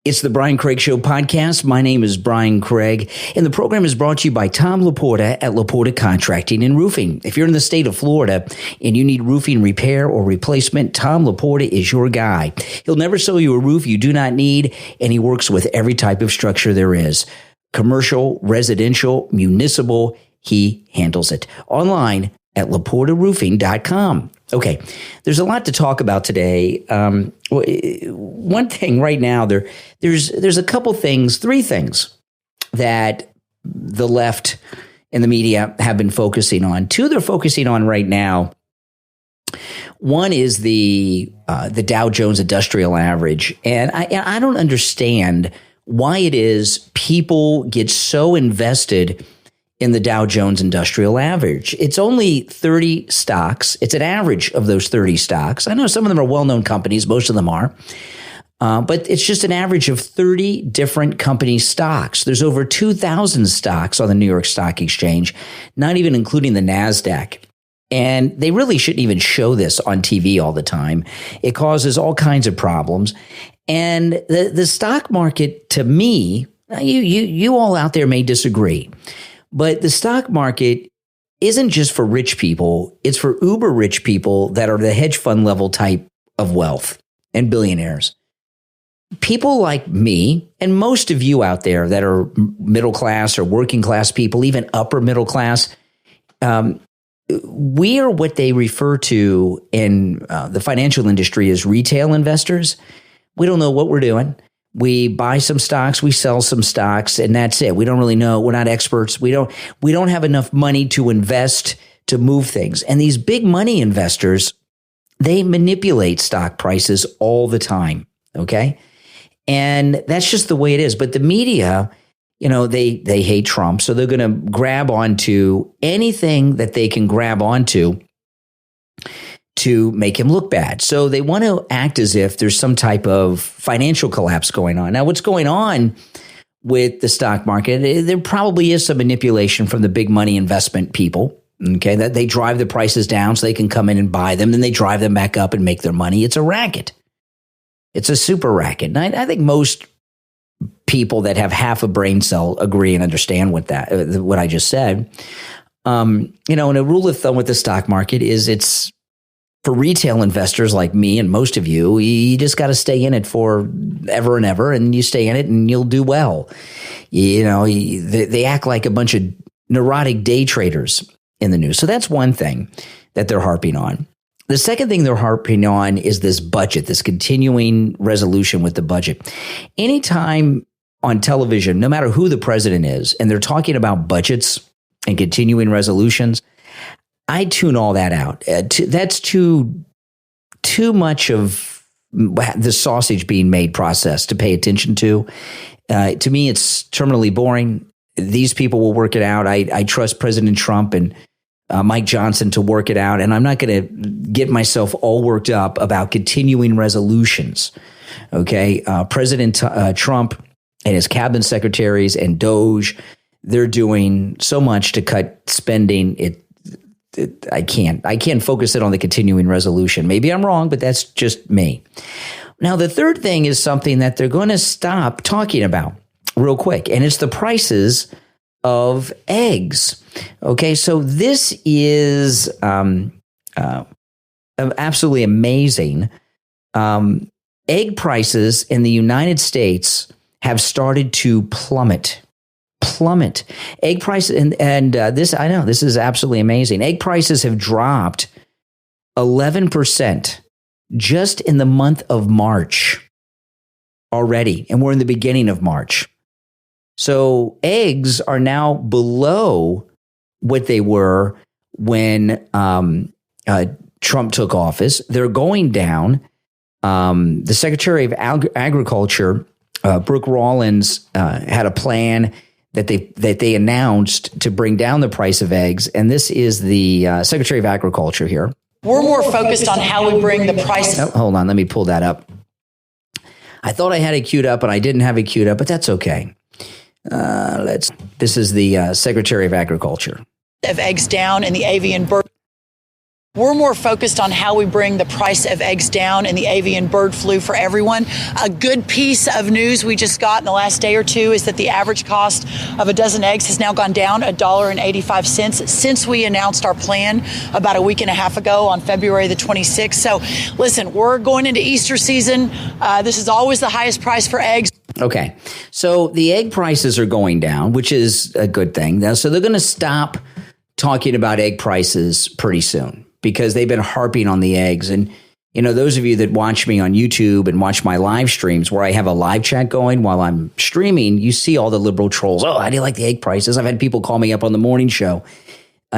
It's the Brian Craig Show podcast. My name is Brian Craig, and the program is brought to you by Tom Laporta at Laporta Contracting and Roofing. If you're in the state of Florida and you need roofing repair or replacement, Tom Laporta is your guy. He'll never sell you a roof you do not need, and he works with every type of structure there is. Commercial, residential, municipal, he handles it. Online at laportaroofing.com. Okay, there's a lot to talk about today. One thing right now, there's a couple things, three things that the left and the media have been focusing on. Two they're focusing on right now. One is the Dow Jones Industrial Average, and I don't understand why it is people get so invested in the Dow Jones Industrial Average. It's only 30 stocks. It's an average of those 30 stocks. I know some of them are well-known companies. Most of them are. But it's just an average of 30 different company stocks. There's over 2,000 stocks on the New York Stock Exchange, not even including the NASDAQ. And they really shouldn't even show this on TV all the time. It causes all kinds of problems. And the stock market, to me, you all out there may disagree, but the stock market isn't just for rich people. It's for uber rich people that are the hedge fund level type of wealth and billionaires. People like me and most of you out there that are middle class or working class people, even upper middle class, we are what they refer to in the financial industry as retail investors. We don't know what we're doing. We buy some stocks, we sell some stocks, and that's it. We don't really know. We're not experts. We don't have enough money to invest to move things. And these big money investors, they manipulate stock prices all the time, okay? And that's just the way it is. But the media, they hate Trump, so they're going to grab onto anything that they can grab onto to make him look bad. So they want to act as if there's some type of financial collapse going on. Now, what's going on with the stock market, there probably is some manipulation from the big money investment people, okay, that they drive the prices down so they can come in and buy them, then they drive them back up and make their money. It's a racket. It's a super racket. And I think most people that have half a brain cell agree and understand what I just said. And a rule of thumb with the stock market is it's for retail investors like me and most of you, you just got to stay in it for ever and ever, and you stay in it and you'll do well. They act like a bunch of neurotic day traders in the news. So that's one thing that they're harping on. The second thing they're harping on is this budget, this continuing resolution with the budget. Anytime on television, no matter who the president is, and they're talking about budgets and continuing resolutions, I tune all that out. That's too much of the sausage being made process to pay attention to. To me, it's terminally boring. These people will work it out. I trust President Trump and Mike Johnson to work it out, and I'm not going to get myself all worked up about continuing resolutions. Okay, President Trump and his cabinet secretaries and Doge, they're doing so much to cut spending. I can't focus it on the continuing resolution. Maybe I'm wrong, but that's just me. Now, the third thing is something that they're going to stop talking about real quick, and it's the prices of eggs. Okay, so this is absolutely amazing. Egg prices in the United States have started to plummet. Egg prices, and this, I know, this is absolutely amazing. Egg prices have dropped 11% just in the month of March already, and we're in the beginning of March. So eggs are now below what they were when Trump took office. They're going down. The Secretary of Agriculture, Brooke Rollins, had a plan that they announced to bring down the price of eggs. And this is the Secretary of Agriculture here. We're more focused on how we bring the price. Oh, hold on, let me pull that up. I thought I had it queued up, and I didn't have it queued up, but that's okay. This is the Secretary of Agriculture. Of eggs down in the avian bird. We're more focused on how we bring the price of eggs down in the avian bird flu for everyone. A good piece of news we just got in the last day or two is that the average cost of a dozen eggs has now gone down $1.85 since we announced our plan about a week and a half ago on February the 26th. So listen, we're going into Easter season. This is always the highest price for eggs. Okay, so the egg prices are going down, which is a good thing. Now, so they're going to stop talking about egg prices pretty soon, because they've been harping on the eggs. And, you know, those of you that watch me on YouTube and watch my live streams where I have a live chat going while I'm streaming, you see all the liberal trolls. Oh, how do you like the egg prices? I've had people call me up on the morning show,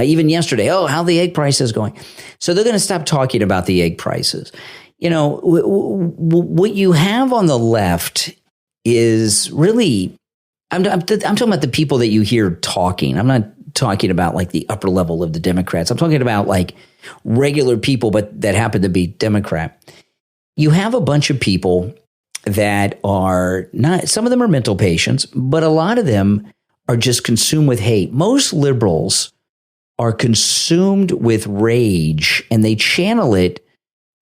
even yesterday. Oh, how the egg price is going. So they're going to stop talking about the egg prices. You know, what you have on the left is really, I'm talking about the people that you hear talking. I'm not talking about like the upper level of the Democrats. I'm talking about like regular people, but that happen to be Democrat. You have a bunch of people that are not, some of them are mental patients, but a lot of them are just consumed with hate. Most liberals are consumed with rage, and they channel it.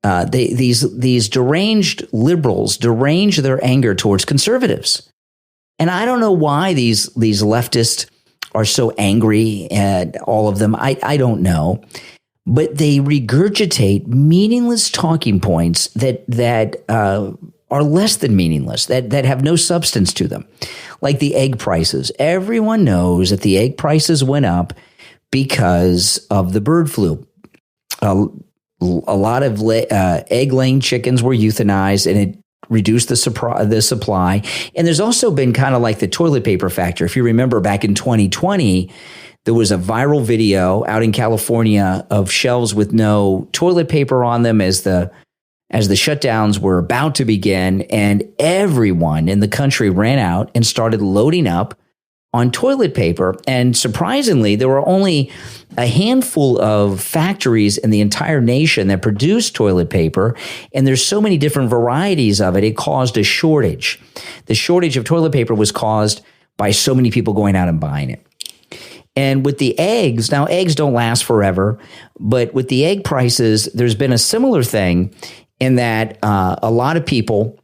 These deranged liberals derange their anger towards conservatives. And I don't know why these leftists are so angry at all of them. I don't know. But they regurgitate meaningless talking points that are less than meaningless, that have no substance to them, like the egg prices. Everyone knows that the egg prices went up because of the bird flu. A lot of egg-laying chickens were euthanized, and it reduced the supply. And there's also been kind of like the toilet paper factor. If you remember back in 2020, there was a viral video out in California of shelves with no toilet paper on them as the shutdowns were about to begin, and everyone in the country ran out and started loading up on toilet paper. And surprisingly, there were only a handful of factories in the entire nation that produced toilet paper, and there's so many different varieties of it, it caused a shortage. The shortage of toilet paper was caused by so many people going out and buying it. And with the eggs, now eggs don't last forever, but with the egg prices, there's been a similar thing in that a lot of people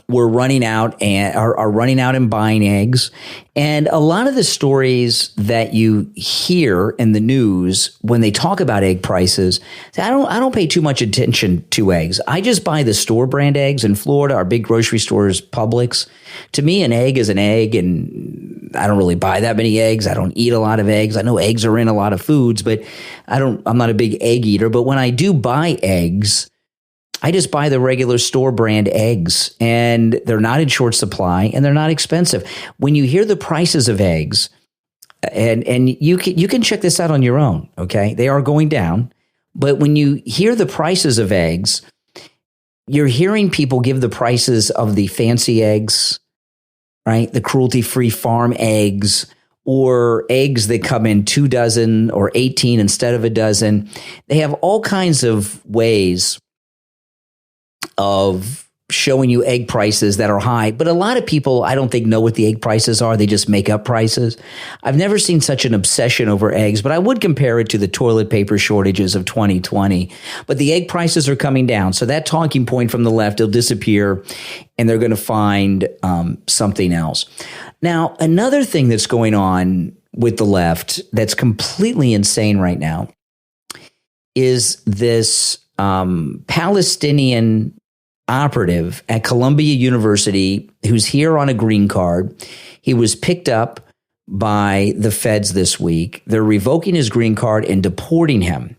were running out and are running out and buying eggs. And a lot of the stories that you hear in the news when they talk about egg prices, I don't pay too much attention to eggs. I just buy the store brand eggs in Florida. Our big grocery stores, Publix. To me, an egg is an egg, and I don't really buy that many eggs. I don't eat a lot of eggs. I know eggs are in a lot of foods, but I'm not a big egg eater. But when I do buy eggs, I just buy the regular store brand eggs, and they're not in short supply, and they're not expensive. When you hear the prices of eggs, and you can check this out on your own, okay? They are going down. But when you hear the prices of eggs, you're hearing people give the prices of the fancy eggs, right? The cruelty-free farm eggs, or eggs that come in 2 dozen or 18 instead of a dozen. They have all kinds of ways of showing you egg prices that are high. But a lot of people, I don't think, know what the egg prices are. They just make up prices. I've never seen such an obsession over eggs, but I would compare it to the toilet paper shortages of 2020. But the egg prices are coming down. So that talking point from the left will disappear, and they're going to find something else. Now, another thing that's going on with the left that's completely insane right now is this Palestinian operative at Columbia University who's here on a green card. He was picked up by the feds this week. They're revoking his green card and deporting him.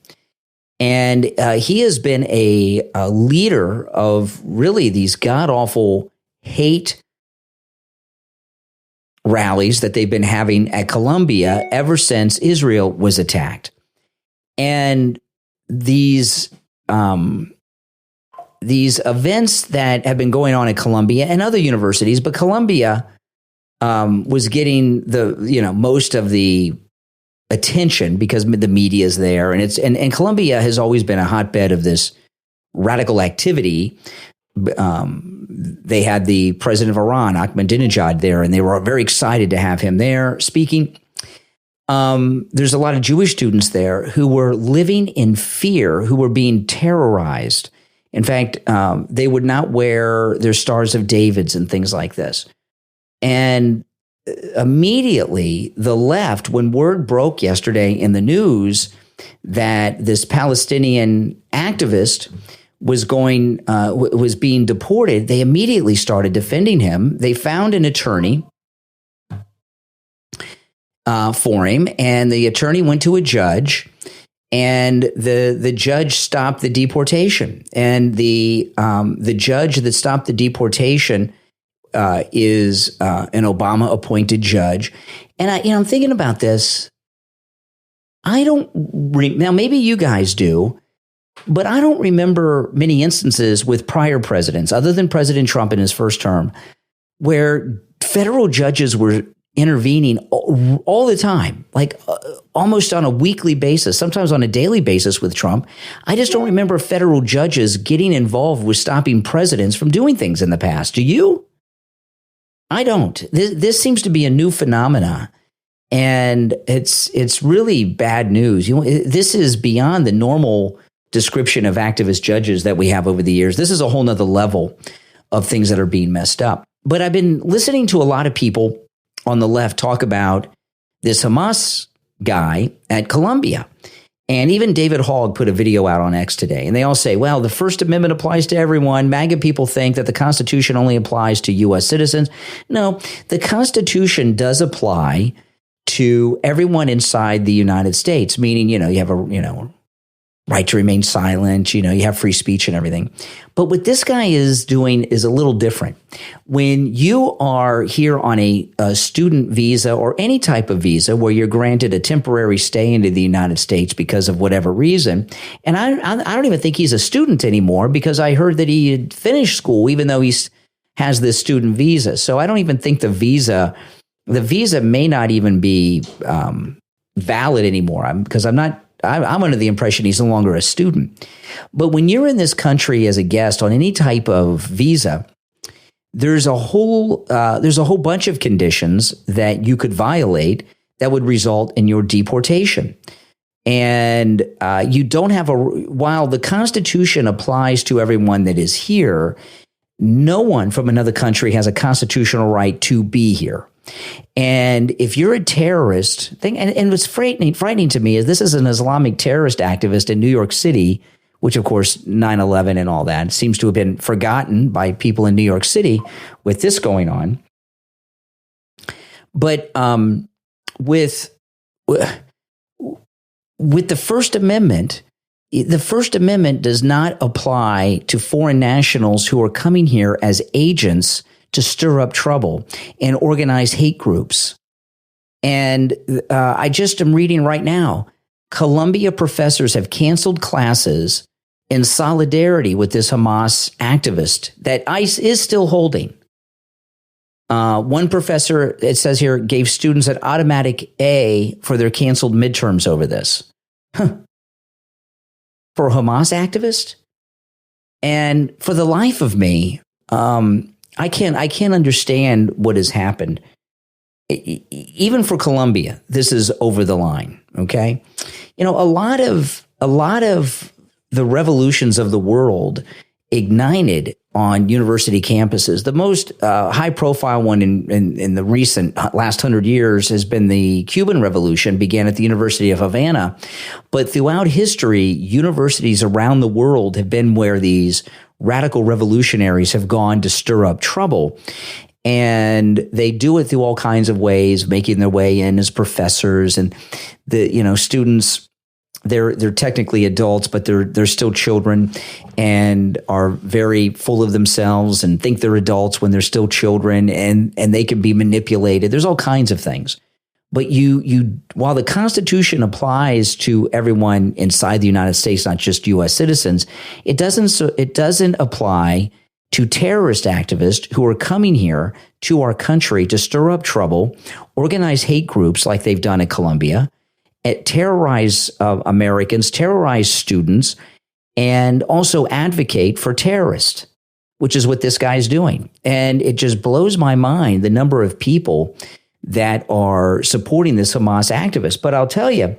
And he has been a leader of really these god-awful hate rallies that they've been having at Columbia ever since Israel was attacked. And these events that have been going on at Columbia and other universities, but Columbia was getting most of the attention because the media is there, and Columbia has always been a hotbed of this radical activity. They had the president of Iran, Ahmadinejad, there, and they were very excited to have him there speaking. there's a lot of Jewish students there who were living in fear, who were being terrorized. In fact, they would not wear their Stars of Davids and things like this. And immediately the left, when word broke yesterday in the news that this Palestinian activist was being deported, they immediately started defending him. They found an attorney for him, and the attorney went to a judge, and the judge stopped the deportation. And the judge that stopped the deportation is an Obama appointed judge. And I'm thinking about this. Now maybe you guys do, but I don't remember many instances with prior presidents, other than President Trump in his first term, where federal judges were intervening all the time, like almost on a weekly basis, sometimes on a daily basis with Trump. I just don't remember federal judges getting involved with stopping presidents from doing things in the past. Do you? I don't. This seems to be a new phenomena, and it's really bad news. This is beyond the normal description of activist judges that we have over the years. This is a whole nother level of things that are being messed up. But I've been listening to a lot of people on the left talk about this Hamas guy at Columbia. And even David Hogg put a video out on X today. And they all say, well, the First Amendment applies to everyone. MAGA people think that the Constitution only applies to U.S. citizens. No, the Constitution does apply to everyone inside the United States, meaning, you have a, right to remain silent, you have free speech and everything. But what this guy is doing is a little different. When you are here on a student visa or any type of visa where you're granted a temporary stay into the United States because of whatever reason, and I don't even think he's a student anymore, because I heard that he had finished school even though he has this student visa. So I don't even think the visa may not even be valid anymore, because I'm under the impression he's no longer a student. But when you're in this country as a guest on any type of visa, there's a whole bunch of conditions that you could violate that would result in your deportation. And you don't have while the Constitution applies to everyone that is here, no one from another country has a constitutional right to be here. And if you're a terrorist thing, and what's frightening to me is this is an Islamic terrorist activist in New York City, which of course 9/11 and all that seems to have been forgotten by people in New York City with this going on. But with the First Amendment does not apply to foreign nationals who are coming here as agents to stir up trouble and organize hate groups. And I just am reading right now, Columbia professors have canceled classes in solidarity with this Hamas activist that ICE is still holding. One professor, it says here, gave students an automatic A for their canceled midterms over this. For a Hamas activist? And for the life of me, I can't understand what has happened. Even for Columbia, this is over the line. Okay, a lot of the revolutions of the world ignited on university campuses. The most high-profile one in the recent last 100 years has been the Cuban Revolution, began at the University of Havana. But throughout history, universities around the world have been where these radical revolutionaries have gone to stir up trouble. And they do it through all kinds of ways, making their way in as professors, and the students. They're technically adults, but they're still children, and are very full of themselves and think they're adults when they're still children, and they can be manipulated. There's all kinds of things. But while the Constitution applies to everyone inside the United States, not just U.S. citizens, it doesn't apply to terrorist activists who are coming here to our country to stir up trouble, organize hate groups like they've done at Columbia, terrorize Americans, terrorize students, and also advocate for terrorists, which is what this guy's doing. And it just blows my mind, the number of people that are supporting this Hamas activist. But I'll tell you,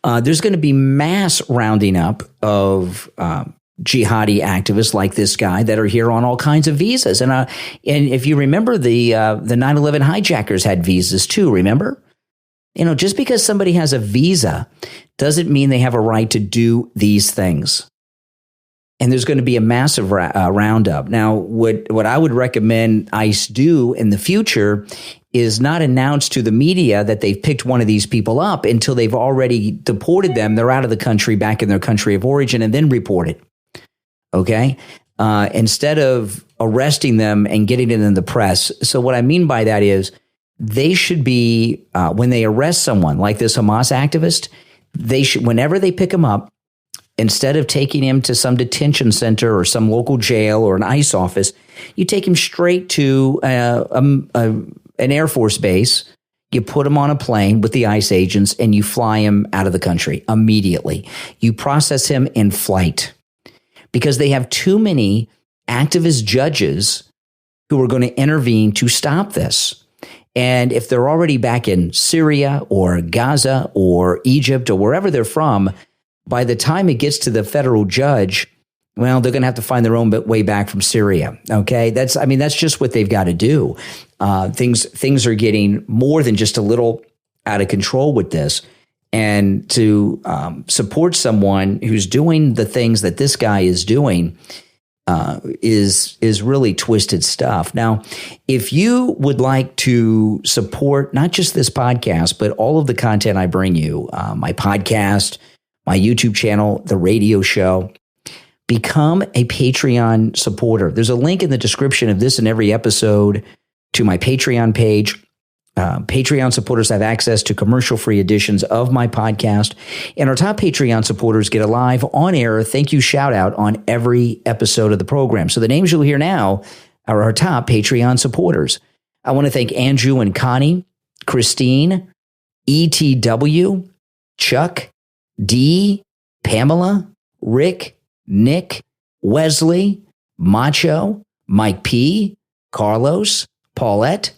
there's going to be mass rounding up of jihadi activists like this guy that are here on all kinds of visas. And if you remember, the 9/11 hijackers had visas too, remember? Just because somebody has a visa doesn't mean they have a right to do these things. And there's going to be a massive roundup. Now, what I would recommend ICE do in the future is not announce to the media that they've picked one of these people up until they've already deported them. They're out of the country, back in their country of origin, and then report it. Okay? Instead of arresting them and getting it in the press. So what I mean by that is they should be, when they arrest someone like this Hamas activist, they should, whenever they pick him up, instead of taking him to some detention center or some local jail or an ICE office, you take him straight to an Air Force base. You put him on a plane with the ICE agents and you fly him out of the country immediately. You process him in flight because they have too many activist judges who are going to intervene to stop this. And if they're already back in Syria or Gaza or Egypt or wherever they're from, by the time it gets to the federal judge, well, they're going to have to find their own way back from Syria. Okay, that's just what they've got to do. Things are getting more than just a little out of control with this, and to support someone who's doing the things that this guy is doing is really twisted stuff. Now, if you would like to support not just this podcast, but all of the content I bring you, my podcast, my YouTube channel, the radio show, become a Patreon supporter. There's a link in the description of this and every episode to my Patreon page. Patreon supporters have access to commercial-free editions of my podcast, and our top Patreon supporters get a live on-air thank you shout-out on every episode of the program. So the names you'll hear now are our top Patreon supporters. I want to thank Andrew and Connie, Christine, ETW, Chuck, D, Pamela, Rick, Nick, Wesley, Macho, Mike P, Carlos, Paulette,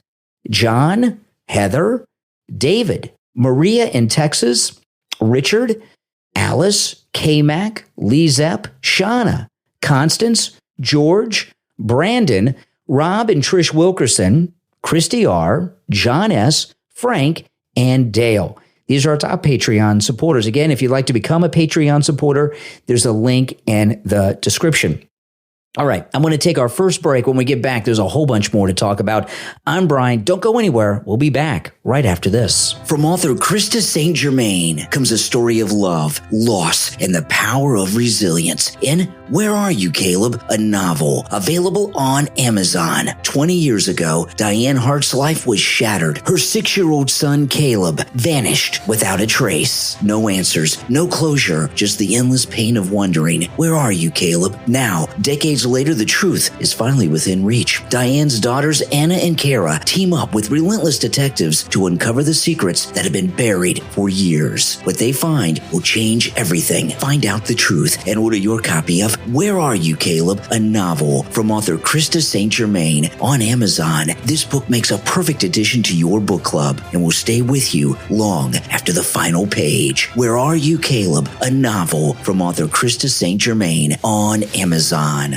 John, Heather, David, Maria in Texas, Richard, Alice, K-Mac, LeeZep, Shawna, Constance, George, Brandon, Rob and Trish Wilkerson, Christy R, John S, Frank, and Dale. These are our top Patreon supporters. Again, if you'd like to become a Patreon supporter, there's a link in the description. All right, I'm going to take our first break. When we get back, there's a whole bunch more to talk about. I'm Brian. Don't go anywhere. We'll be back right after this. From author Christy St. Germain comes a story of love, loss, and the power of resilience in Where Are You, Caleb? A novel available on Amazon. 20 years ago, Diane Hart's life was shattered. Her 6-year-old son, Caleb, vanished without a trace. No answers, no closure, just the endless pain of wondering, where are you, Caleb? Now, decades later, the truth is finally within reach. Diane's daughters, Anna and Kara, team up with relentless detectives to uncover the secrets that have been buried for years. What they find will change everything. Find out the truth and order your copy of Where Are You, Caleb? A novel from author Christy St. Germain on Amazon. This book makes a perfect addition to your book club and will stay with you long after the final page. Where Are You, Caleb? A novel from author Christy St. Germain on Amazon.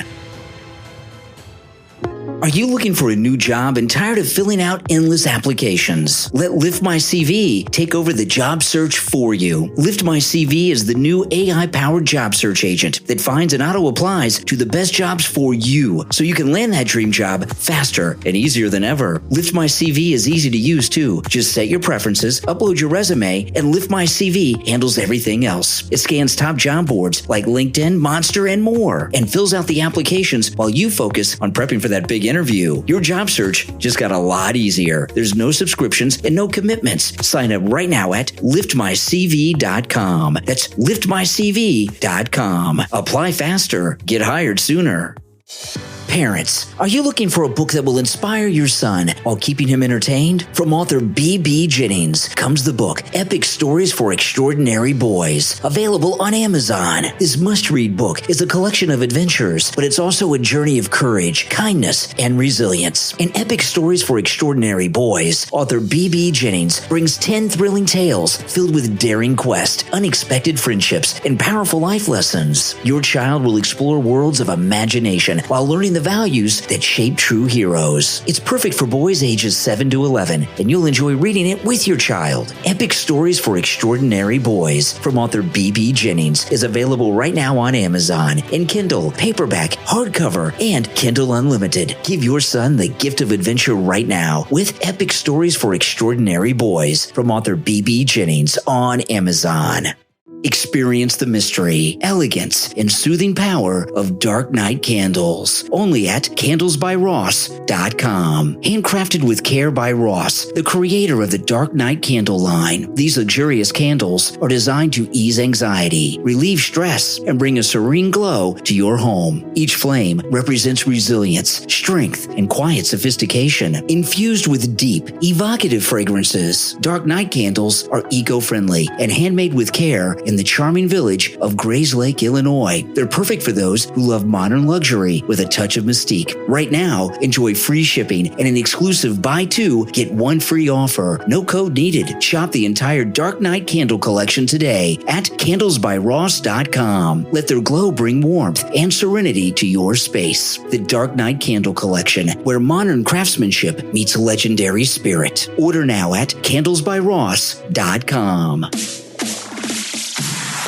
Are you looking for a new job and tired of filling out endless applications? Let Lift My CV take over the job search for you. Lift My CV is the new AI-powered job search agent that finds and auto-applies to the best jobs for you, so you can land that dream job faster and easier than ever. Lift My CV is easy to use too. Just set your preferences, upload your resume, and Lift My CV handles everything else. It scans top job boards like LinkedIn, Monster, and more, and fills out the applications while you focus on prepping for that big interview. Your job search just got a lot easier. There's no subscriptions and no commitments. Sign up right now at liftmycv.com. That's liftmycv.com. Apply faster. Get hired sooner. Parents, are you looking for a book that will inspire your son while keeping him entertained? From author B.B. Jennings comes the book, Epic Stories for Extraordinary Boys, available on Amazon. This must-read book is a collection of adventures, but it's also a journey of courage, kindness, and resilience. In Epic Stories for Extraordinary Boys, author B.B. Jennings brings 10 thrilling tales filled with daring quest, unexpected friendships, and powerful life lessons. Your child will explore worlds of imagination while learning the values that shape true heroes. It's perfect for boys ages 7 to 11, and you'll enjoy reading it with your child. Epic Stories for Extraordinary Boys from author B.B. Jennings is available right now on Amazon in Kindle, paperback, hardcover, and Kindle Unlimited. Give your son the gift of adventure right now with Epic Stories for Extraordinary Boys from author B.B. Jennings on Amazon. Experience the mystery, elegance, and soothing power of Dark Night candles. Only at candlesbyross.com. Handcrafted with care by Ross, the creator of the Dark Night candle line. These luxurious candles are designed to ease anxiety, relieve stress, and bring a serene glow to your home. Each flame represents resilience, strength, and quiet sophistication. Infused with deep, evocative fragrances, Dark Night candles are eco-friendly and handmade with care in the charming village of Grays Lake, Illinois. They're perfect for those who love modern luxury with a touch of mystique. Right now, enjoy free shipping and an exclusive buy two, get one free offer. No code needed. Shop the entire Dark Night candle collection today at candlesbyross.com. Let their glow bring warmth and serenity to your space. The Dark Night Candle Collection, where modern craftsmanship meets legendary spirit. Order now at candlesbyross.com.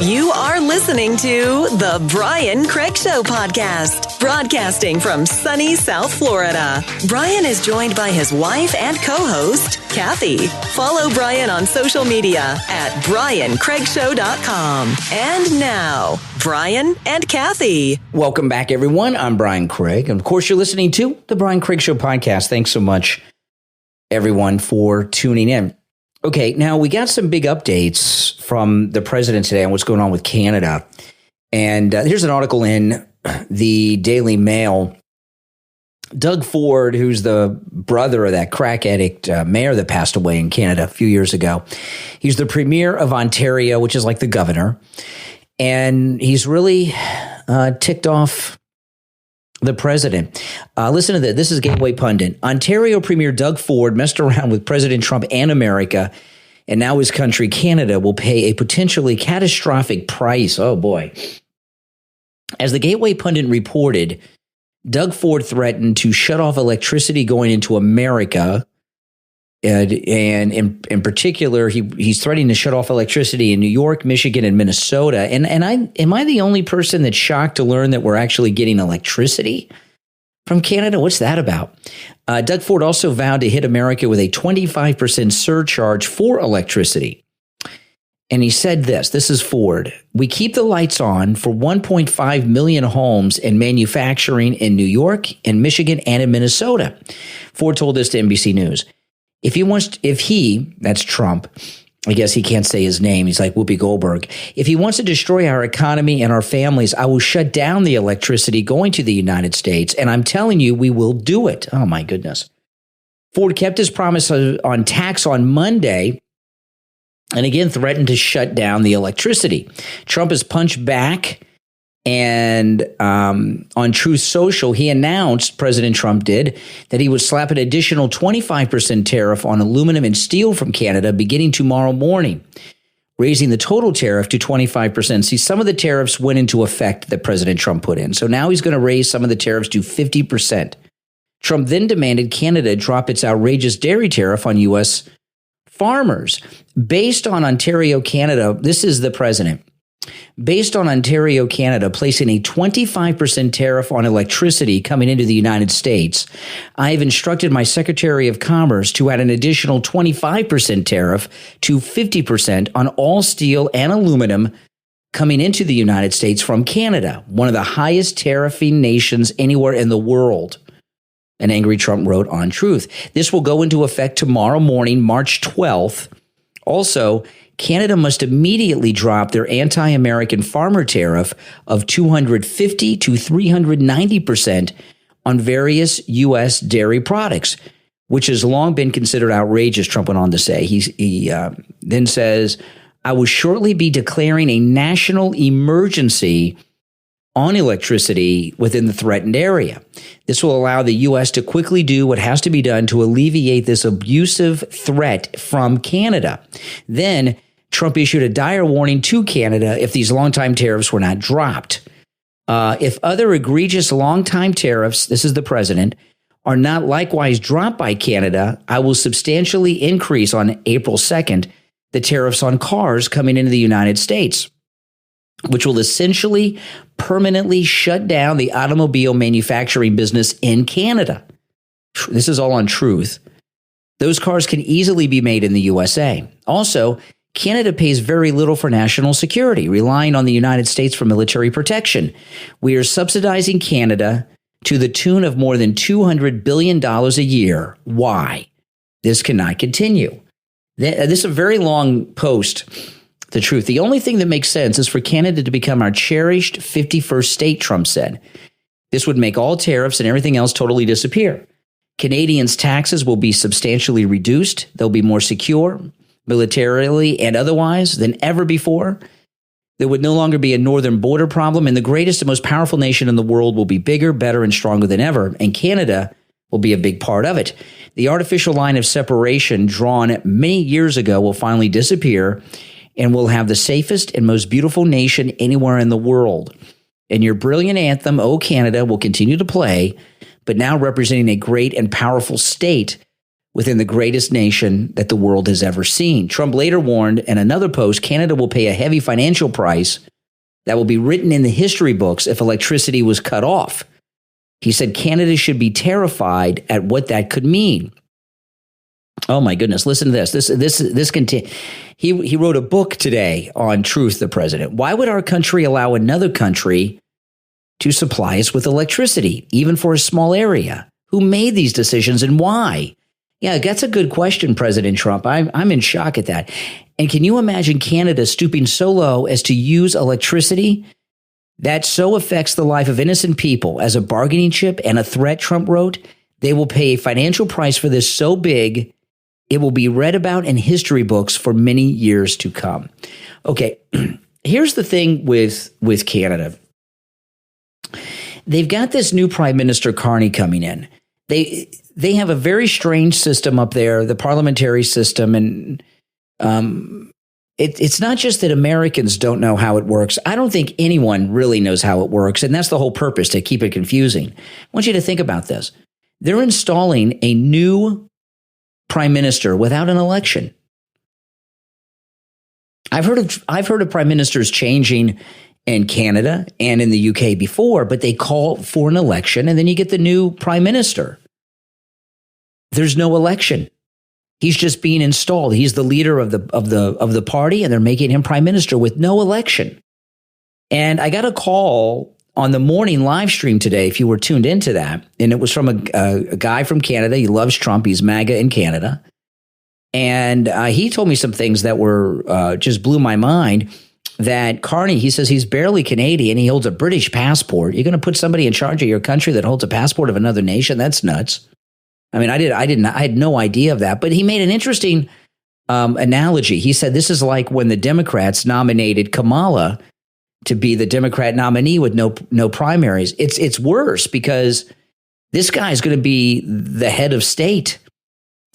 You are listening to The Brian Craig Show podcast, broadcasting from sunny South Florida. Brian is joined by his wife and co-host, Kathy. Follow Brian on social media at BrianCraigShow.com. And now, Brian and Kathy. Welcome back, everyone. I'm Brian Craig. And of course, you're listening to The Brian Craig Show podcast. Thanks so much, everyone, for tuning in. Okay, now we got some big updates from the president today on what's going on with Canada. And here's an article in the Daily Mail. Doug Ford, who's the brother of that crack addict mayor that passed away in Canada a few years ago, he's the premier of Ontario, which is like the governor. And he's really ticked off the president. Listen to this. This is Gateway Pundit. Ontario Premier Doug Ford messed around with President Trump and America, and now his country, Canada, will pay a potentially catastrophic price. Oh, boy. As the Gateway Pundit reported, Doug Ford threatened to shut off electricity going into America. And in particular, he's threatening to shut off electricity in New York, Michigan, and Minnesota. And am I the only person that's shocked to learn that we're actually getting electricity from Canada? What's that about? Doug Ford also vowed to hit America with a 25% surcharge for electricity. And he said this is Ford. We keep the lights on for 1.5 million homes and manufacturing in New York, in Michigan, and in Minnesota. Ford told this to NBC News. If he, that's Trump, I guess he can't say his name. He's like Whoopi Goldberg. If he wants to destroy our economy and our families, I will shut down the electricity going to the United States. And I'm telling you, we will do it. Oh, my goodness. Ford kept his promise on tax on Monday and again threatened to shut down the electricity. Trump has punched back. And on Truth Social, he announced, President Trump did, that he would slap an additional 25% tariff on aluminum and steel from Canada beginning tomorrow morning, raising the total tariff to 25%. See, some of the tariffs went into effect that President Trump put in. So now he's going to raise some of the tariffs to 50%. Trump then demanded Canada drop its outrageous dairy tariff on U.S. farmers. Based on Ontario, Canada, this is the president. Based on Ontario, Canada, placing a 25% tariff on electricity coming into the United States, I have instructed my Secretary of Commerce to add an additional 25% tariff to 50% on all steel and aluminum coming into the United States from Canada, one of the highest tariffing nations anywhere in the world. An angry Trump wrote on Truth. This will go into effect tomorrow morning, March 12th. Also, Canada must immediately drop their anti-American farmer tariff of 250 to 390%, on various U.S. dairy products, which has long been considered outrageous, Trump went on to say. He then says, I will shortly be declaring a national emergency on electricity within the threatened area. This will allow the U.S. to quickly do what has to be done to alleviate this abusive threat from Canada. Then Trump issued a dire warning to Canada if these longtime tariffs were not dropped. If other egregious longtime tariffs, this is the president, are not likewise dropped by Canada, I will substantially increase on April 2nd the tariffs on cars coming into the United States, which will essentially permanently shut down the automobile manufacturing business in Canada. This is all on Truth. Those cars can easily be made in the USA. Also, Canada pays very little for national security, relying on the United States for military protection. We are subsidizing Canada to the tune of more than $200 billion a year. Why? This cannot continue. This is a very long post, The Truth. The only thing that makes sense is for Canada to become our cherished 51st state, Trump said. This would make all tariffs and everything else totally disappear. Canadians' taxes will be substantially reduced. They'll be more secure, militarily and otherwise, than ever before. There would no longer be a northern border problem, and the greatest and most powerful nation in the world will be bigger, better, and stronger than ever, and Canada will be a big part of it. The artificial line of separation drawn many years ago will finally disappear, and we'll have the safest and most beautiful nation anywhere in the world. And your brilliant anthem, O Canada, will continue to play, but now representing a great and powerful state within the greatest nation that the world has ever seen. Trump later warned in another post, Canada will pay a heavy financial price that will be written in the history books if electricity was cut off. He said Canada should be terrified at what that could mean. Oh my goodness, listen to this. He wrote a book today on Truth, the president. Why would our country allow another country to supply us with electricity, even for a small area? Who made these decisions and why? Yeah, that's a good question, President Trump. I'm in shock at that. And can you imagine Canada stooping so low as to use electricity that so affects the life of innocent people as a bargaining chip and a threat, Trump wrote? They will pay a financial price for this so big, it will be read about in history books for many years to come. Okay, here's the thing with Canada. They've got this new Prime Minister, Connie, coming in. They have a very strange system up there, the parliamentary system, and it's not just that Americans don't know how it works. I don't think anyone really knows how it works, and that's the whole purpose, to keep it confusing. I want you to think about this. They're installing a new prime minister without an election. I've heard of prime ministers changing in Canada and in the UK before, but they call for an election and then you get the new prime minister. There's no election. He's just being installed. He's the leader of the party, and they're making him prime minister with no election. And I got a call on the morning live stream today, if you were tuned into that, and it was from a guy from Canada. He loves Trump. He's MAGA in Canada. And he told me some things that were just blew my mind. That Connie, he says he's barely Canadian. He holds a British passport. You're going to put somebody in charge of your country that holds a passport of another nation? That's nuts. I mean, I had no idea of that. But he made an interesting analogy. He said this is like when the Democrats nominated Kamala to be the Democrat nominee with no primaries. It's worse because this guy is going to be the head of state.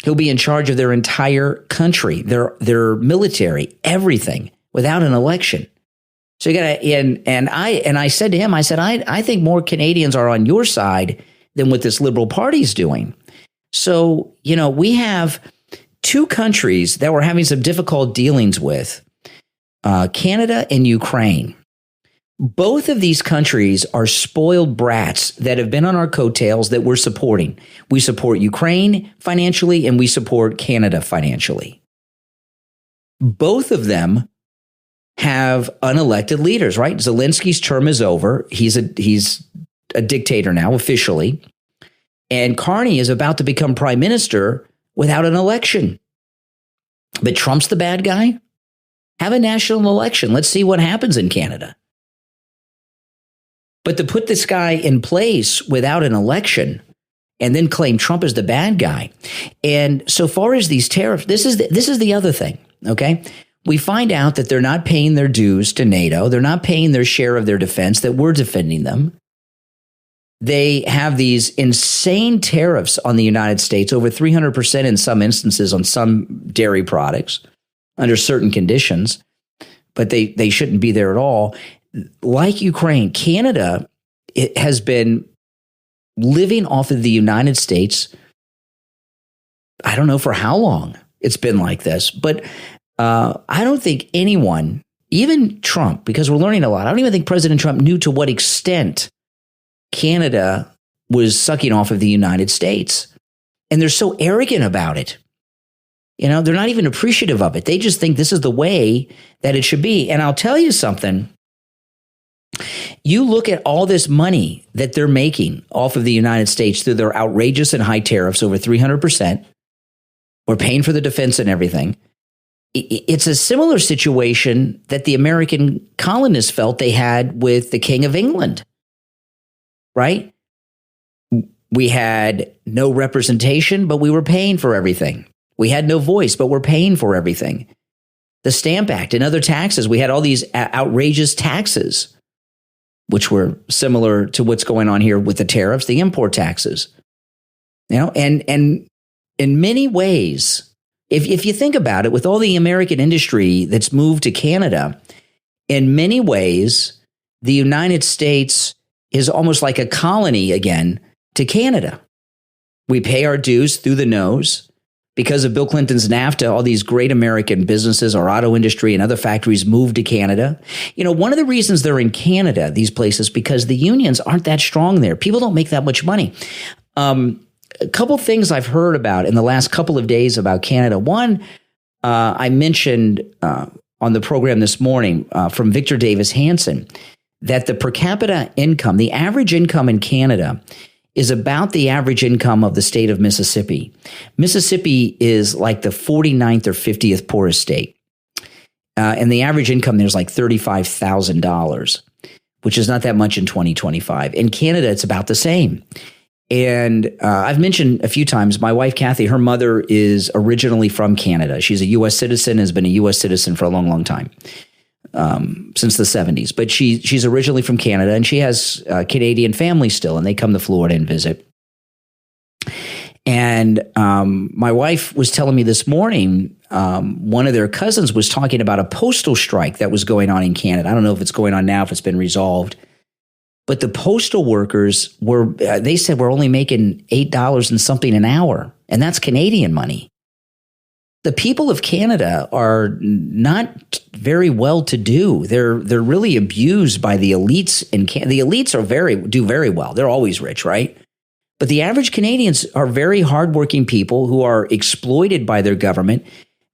He'll be in charge of their entire country, their military, everything, without an election. So you got to, and I said to him, I said, I think more Canadians are on your side than what this Liberal Party's doing. So, you know, we have two countries that we're having some difficult dealings with, Canada and Ukraine. Both of these countries are spoiled brats that have been on our coattails that we're supporting. We support Ukraine financially and we support Canada financially. Both of them have unelected leaders, right? Zelensky's term is over. He's a dictator now officially. And Connie is about to become prime minister without an election. But Trump's the bad guy? Have a national election. Let's see what happens in Canada. But to put this guy in place without an election and then claim Trump as the bad guy. And so far as these tariffs, this is the other thing, okay? We find out that they're not paying their dues to NATO. They're not paying their share of their defense, that we're defending them. They have these insane tariffs on the United States, over 300% in some instances on some dairy products under certain conditions, but they shouldn't be there at all. Like Ukraine, Canada, it has been living off of the United States. I don't know for how long it's been like this, but I don't think anyone, even Trump, because we're learning a lot, I don't even think President Trump knew to what extent Canada was sucking off of the United States. And they're so arrogant about it. You know, they're not even appreciative of it. They just think this is the way that it should be. And I'll tell you something. You look at all this money that they're making off of the United States through their outrageous and high tariffs, over 300%. We're paying for the defense and everything. It's a similar situation that the American colonists felt they had with the King of England, right? We had no representation, but we were paying for everything. We had no voice, but we're paying for everything. The Stamp Act and other taxes, we had all these outrageous taxes, which were similar to what's going on here with the tariffs, the import taxes. You know, and in many ways, if you think about it, with all the American industry that's moved to Canada, in many ways, the United States is almost like a colony again to Canada. We pay our dues through the nose. Because of Bill Clinton's NAFTA, all these great American businesses, our auto industry and other factories moved to Canada. You know, one of the reasons they're in Canada, these places, because the unions aren't that strong there. People don't make that much money. A couple things I've heard about in the last couple of days about Canada. One, I mentioned on the program this morning from Victor Davis Hanson, that the per capita income, the average income in Canada, is about the average income of the state of Mississippi. Mississippi is like the 49th or 50th poorest state. And the average income there is like $35,000, which is not that much in 2025. In Canada, it's about the same. And I've mentioned a few times, my wife, Kathy, her mother is originally from Canada. She's a U.S. citizen, has been a U.S. citizen for a long, long time. Since the 70s, but she's originally from Canada, and she has a Canadian family still, and they come to Florida and visit. And my wife was telling me this morning, one of their cousins was talking about a postal strike that was going on in Canada. I don't know if it's going on now, if it's been resolved, but the postal workers they said we're only making $8 and something an hour, and that's Canadian money. The people of Canada are not very well to do. They're really abused by the elites in Canada. The elites do very well. They're always rich, right? But the average Canadians are very hardworking people who are exploited by their government.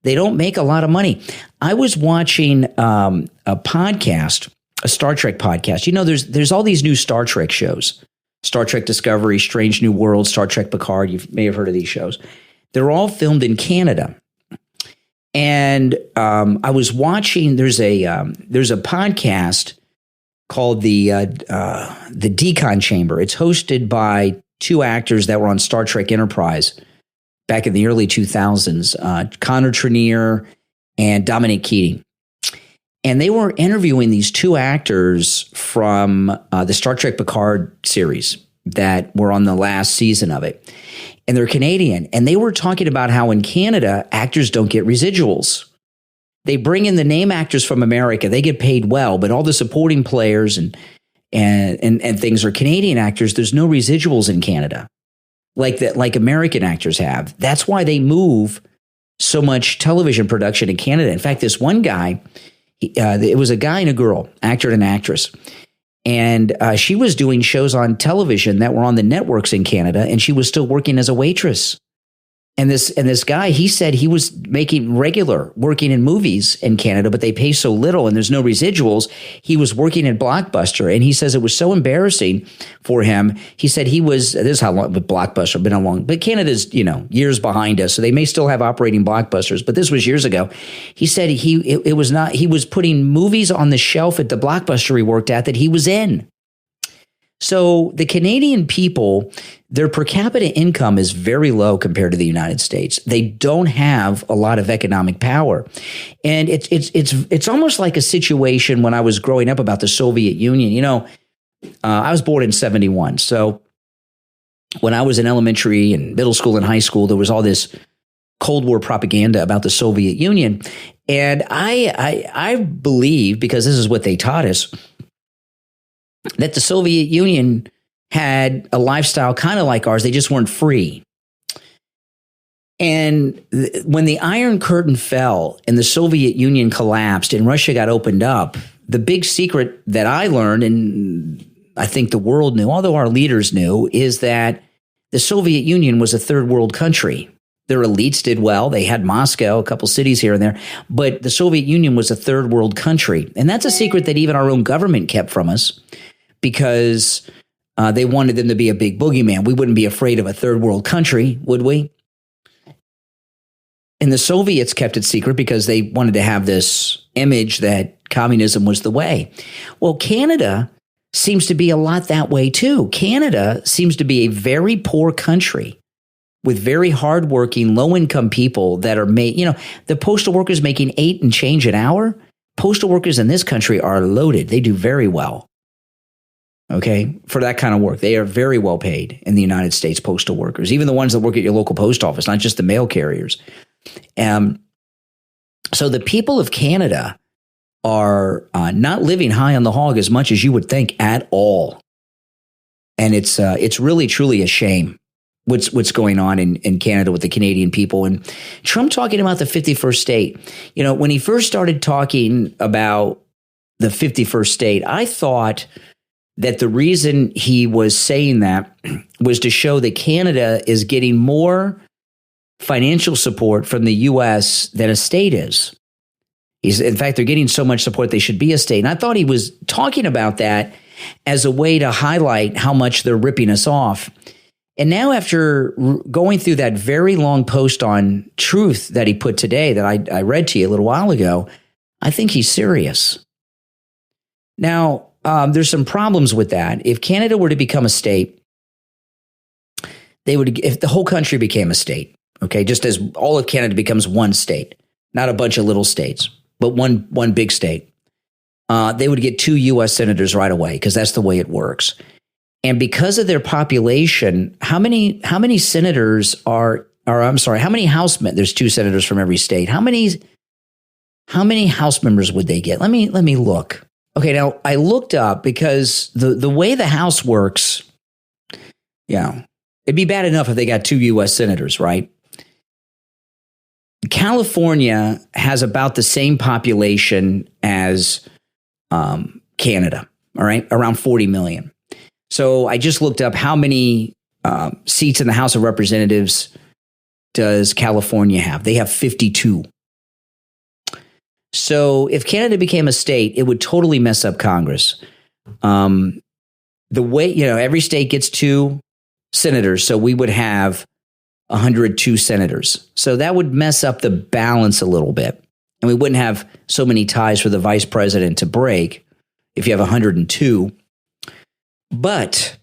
They don't make a lot of money. I was watching a podcast, a Star Trek podcast. You know, there's all these new Star Trek shows. Star Trek Discovery, Strange New World, Star Trek Picard. You may have heard of these shows. They're all filmed in Canada. And I was watching. There's a podcast called the Decon Chamber. It's hosted by two actors that were on Star Trek Enterprise back in the early 2000s, Connor Trinneer and Dominic Keating. And they were interviewing these two actors from the Star Trek Picard series that were on the last season of it. And they're Canadian. And they were talking about how in Canada, actors don't get residuals. They bring in the name actors from America. They get paid well, but all the supporting players and things are Canadian actors. There's no residuals in Canada like American actors have. That's why they move so much television production in Canada. In fact, this one guy, it was a guy and a girl, actor and actress. And she was doing shows on television that were on the networks in Canada, and she was still working as a waitress. And this guy, he said he was making regular working in movies in Canada, but they pay so little and there's no residuals. He was working at Blockbuster, and he says it was so embarrassing for him. He said this is how long, but Blockbuster been how long, but Canada's, years behind us, so they may still have operating Blockbusters, but this was years ago. He said he was putting movies on the shelf at the Blockbuster he worked at that he was in. So the Canadian people, their per capita income is very low compared to the United States. They don't have a lot of economic power. And it's almost like a situation when I was growing up about the Soviet Union. You know, I was born in 1971. So when I was in elementary and middle school and high school, there was all this Cold War propaganda about the Soviet Union. And I believe, because this is what they taught us, that the Soviet Union had a lifestyle kind of like ours. They just weren't free. And when the Iron Curtain fell and the Soviet Union collapsed and Russia got opened up, the big secret that I learned, and I think the world knew, although our leaders knew, is that the Soviet Union was a third world country. Their elites did well. They had Moscow, a couple cities here and there, but the Soviet Union was a third world country. And that's a secret that even our own government kept from us, because they wanted them to be a big boogeyman. We wouldn't be afraid of a third world country, would we? And the Soviets kept it secret because they wanted to have this image that communism was the way. Well, Canada seems to be a lot that way too. Canada seems to be a very poor country with very hardworking, low-income people that are the postal workers making $8 and change an hour. Postal workers in this country are loaded. They do very well. Okay, for that kind of work. They are very well paid in the United States, postal workers, even the ones that work at your local post office, not just the mail carriers. So the people of Canada are not living high on the hog as much as you would think at all. And it's really, truly a shame what's going on in Canada with the Canadian people. And Trump talking about the 51st state. You know, when he first started talking about the 51st state, I thought that the reason he was saying that was to show that Canada is getting more financial support from the U.S. than a state is. In fact, they're getting so much support they should be a state. And I thought he was talking about that as a way to highlight how much they're ripping us off. And now, after going through that very long post on Truth that he put today that I read to you a little while ago, I think he's serious. Now, there's some problems with that. If Canada were to become a state, if the whole country became a state, okay, just as all of Canada becomes one state, not a bunch of little states, but one big state, they would get 2 U.S. senators right away, because that's the way it works. And because of their population, how many senators how many House members? There's 2 senators from every state. How many House members would they get? Let me look. Okay, now I looked up, because the way the House works, it'd be bad enough if they got 2 U.S. senators, right? California has about the same population as Canada, all right, around 40 million. So I just looked up how many seats in the House of Representatives does California have. They have 52. So if Canada became a state, it would totally mess up Congress. The way, every state gets 2 senators, so we would have 102 senators. So that would mess up the balance a little bit. And we wouldn't have so many ties for the vice president to break if you have 102. But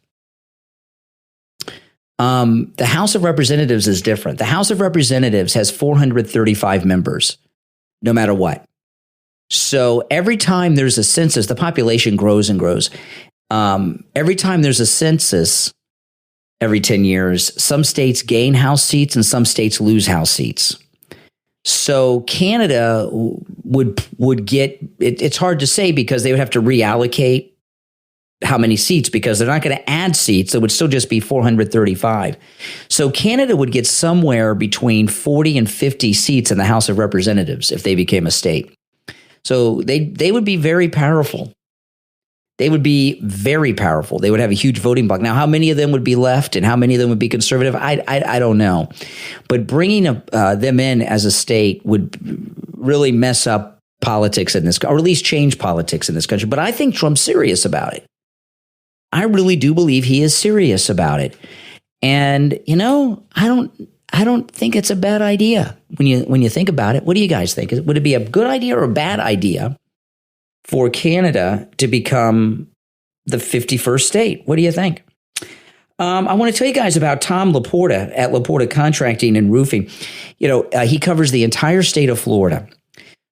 the House of Representatives is different. The House of Representatives has 435 members, no matter what. So every time there's a census, the population grows and grows. Every time there's a census, every 10 years, some states gain House seats and some states lose House seats. So Canada would get, it's hard to say, because they would have to reallocate how many seats, because they're not going to add seats. It would still just be 435. So Canada would get somewhere between 40 and 50 seats in the House of Representatives if they became a state. So they would be very powerful. They would be very powerful. They would have a huge voting bloc. Now, how many of them would be left and how many of them would be conservative? I don't know. But bringing them in as a state would really mess up politics in this, or at least change politics in this country. But I think Trump's serious about it. I really do believe he is serious about it. And, I don't think it's a bad idea when you think about it. What do you guys think? Would it be a good idea or a bad idea for Canada to become the 51st state. What do you think? I want to tell you guys about Tom Laporta at Laporta Contracting and Roofing. He covers the entire state of Florida.